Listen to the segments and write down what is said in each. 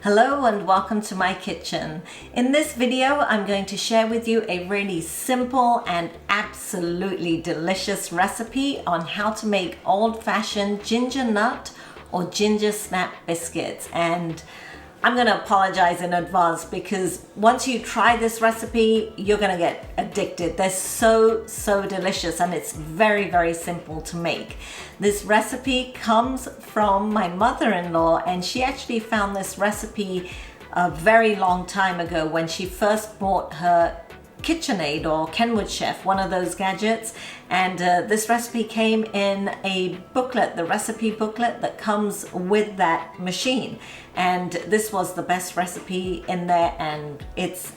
Hello and welcome to my kitchen. In this video, I'm going to share with you a really simple and absolutely delicious recipe on how to make old-fashioned ginger nut or ginger snap biscuits. And I'm going to apologize in advance because once you try this recipe, you're going to get addicted. They're so delicious and it's very simple to make. This recipe comes from my mother-in-law, and she actually found this recipe a very long time ago when she first bought her KitchenAid or Kenwood Chef, one of those gadgets, and this recipe came in a booklet, the recipe booklet that comes with that machine, and this was the best recipe in there, and it's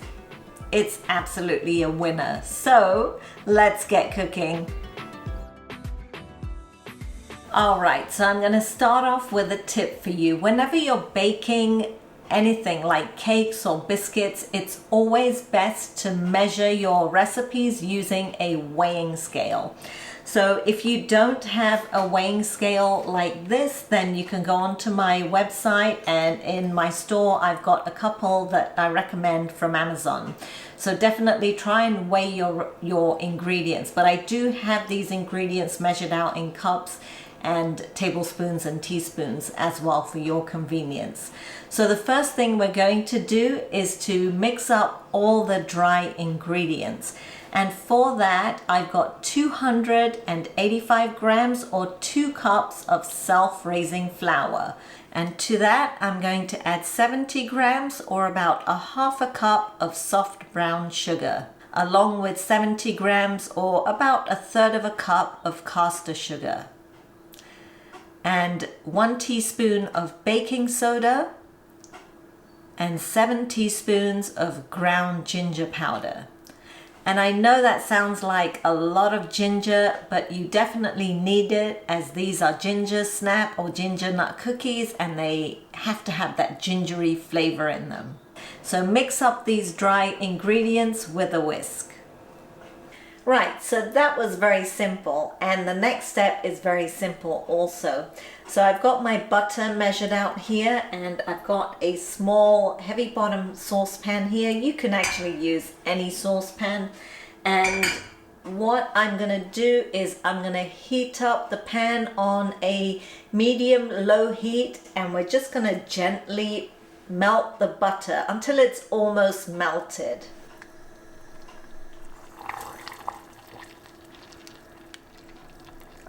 absolutely a winner. So let's get cooking. Alright, so I'm going to start off with a tip for you. Whenever you're baking anything like cakes or biscuits, it's always best to measure your recipes using a weighing scale. So if you don't have a weighing scale like this, then you can go onto my website, and in my store I've got a couple that I recommend from Amazon. So definitely try and weigh your ingredients, but I do have these ingredients measured out in cups and tablespoons and teaspoons as well for your convenience. So the first thing we're going to do is to mix up all the dry ingredients. And for that, I've got 285 grams or 2 cups of self-raising flour. And to that, I'm going to add 70 grams or about a half a cup of soft brown sugar, along with 70 grams or about a third of a cup of caster sugar, and 1 teaspoon of baking soda, and 7 teaspoons of ground ginger powder. And I know that sounds like a lot of ginger, but you definitely need it, as these are ginger snap or ginger nut cookies, and they have to have that gingery flavor in them. So mix up these dry ingredients with a whisk. Right, so that was very simple, and the next step is very simple also. So I've got my butter measured out here, and I've got a small heavy bottom saucepan here. You can actually use any saucepan, and what I'm going to do is I'm going to heat up the pan on a medium low heat, and we're just going to gently melt the butter until it's almost melted.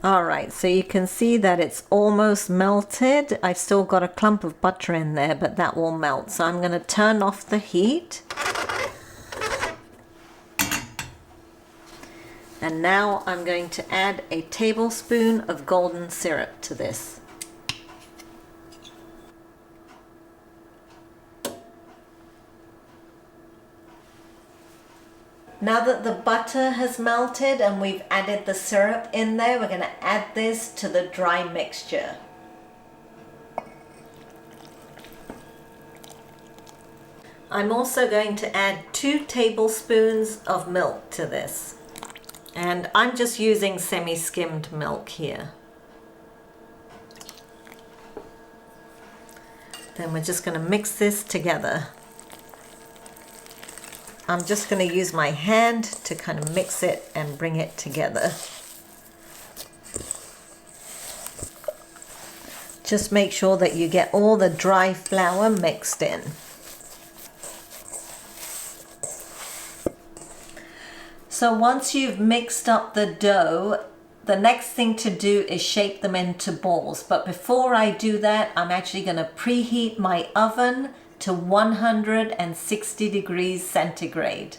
Alright, so you can see that it's almost melted. I've still got a clump of butter in there, but that will melt. So I'm going to turn off the heat. And now I'm going to add a tablespoon of golden syrup to this. Now that the butter has melted and we've added the syrup in there, we're going to add this to the dry mixture. I'm also going to add 2 tablespoons of milk to this. And I'm just using semi-skimmed milk here. Then we're just going to mix this together. I'm just going to use my hand to kind of mix it and bring it together. Just make sure that you get all the dry flour mixed in. So once you've mixed up the dough, the next thing to do is shape them into balls. But before I do that, I'm actually going to preheat my oven to 160 degrees centigrade.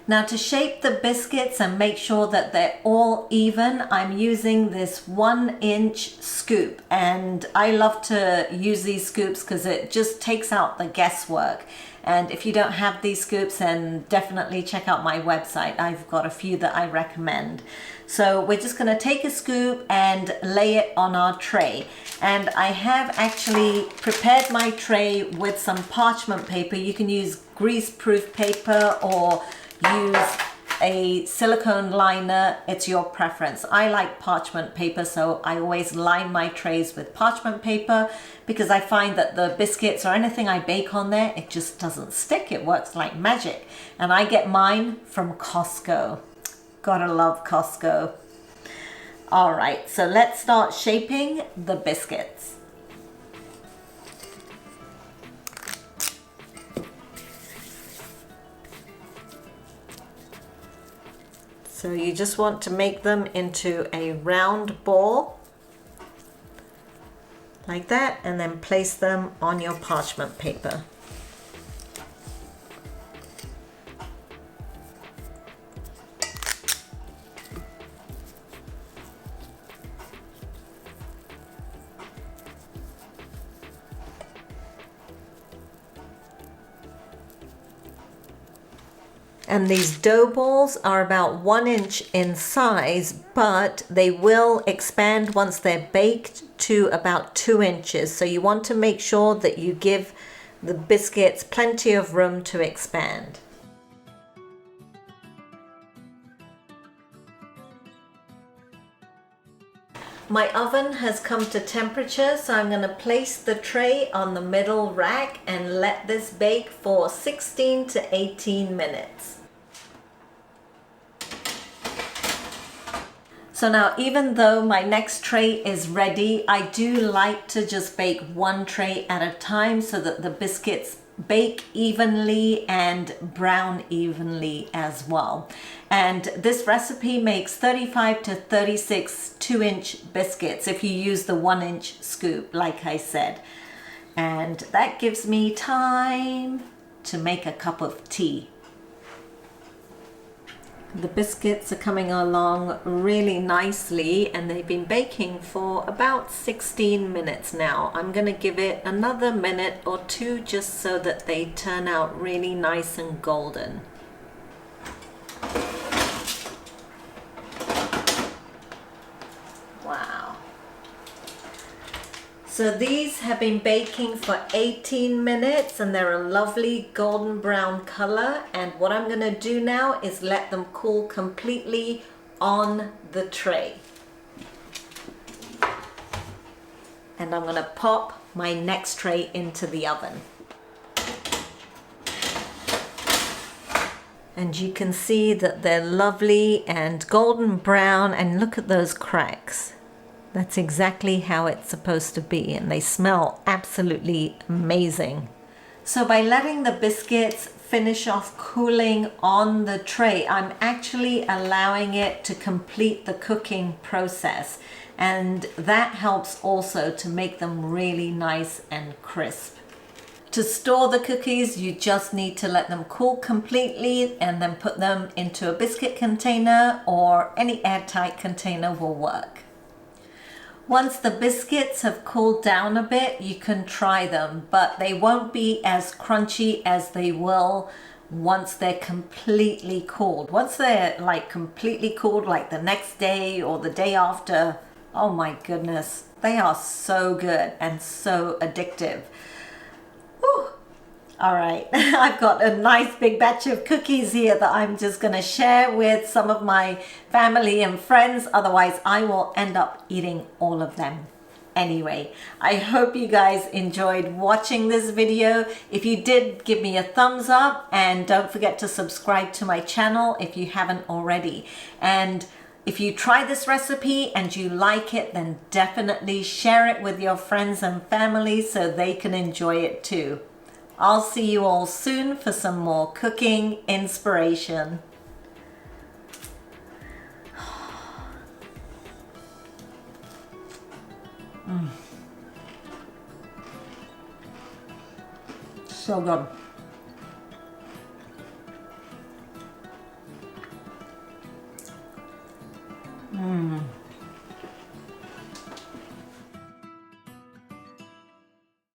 Now to shape the biscuits and make sure that they're all even, I'm using this 1-inch scoop, and I love to use these scoops because it just takes out the guesswork. And if you don't have these scoops, then definitely check out my website. I've got a few that I recommend. So we're just going to take a scoop and lay it on our tray. And I have actually prepared my tray with some parchment paper. You can use grease-proof paper or use a silicone liner, it's your preference. I like parchment paper, so I always line my trays with parchment paper because I find that the biscuits or anything I bake on there, it just doesn't stick. It works like magic. And I get mine from Costco. Gotta love Costco. All right, so let's start shaping the biscuits. So you just want to make them into a round ball like that, and then place them on your parchment paper. And these dough balls are about 1 inch in size, but they will expand once they're baked to about 2 inches. So you want to make sure that you give the biscuits plenty of room to expand. My oven has come to temperature, so I'm going to place the tray on the middle rack and let this bake for 16 to 18 minutes. So now, even though my next tray is ready, I do like to just bake one tray at a time so that the biscuits bake evenly and brown evenly as well. And this recipe makes 35 to 36 2-inch biscuits if you use the 1-inch scoop, like I said. And that gives me time to make a cup of tea. The biscuits are coming along really nicely and they've been baking for about 16 minutes now. I'm going to give it another minute or two just so that they turn out really nice and golden. Wow. So these have been baking for 18 minutes and they're a lovely golden brown color. And what I'm going to do now is let them cool completely on the tray. And I'm going to pop my next tray into the oven. And you can see that they're lovely and golden brown, and look at those cracks. That's exactly how it's supposed to be, and they smell absolutely amazing. So by letting the biscuits finish off cooling on the tray, I'm actually allowing it to complete the cooking process. And that helps also to make them really nice and crisp. To store the cookies, you just need to let them cool completely and then put them into a biscuit container, or any airtight container will work. Once the biscuits have cooled down a bit, you can try them, but they won't be as crunchy as they will once they're completely cooled. Once they're like completely cooled, like the next day or the day after, oh my goodness, they are so good and so addictive. Whew. All right, I've got a nice big batch of cookies here that I'm just going to share with some of my family and friends. Otherwise, I will end up eating all of them. Anyway, I hope you guys enjoyed watching this video. If you did, give me a thumbs up and don't forget to subscribe to my channel if you haven't already. And if you try this recipe and you like it, then definitely share it with your friends and family so they can enjoy it too. I'll see you all soon for some more cooking inspiration. So good. Mmm.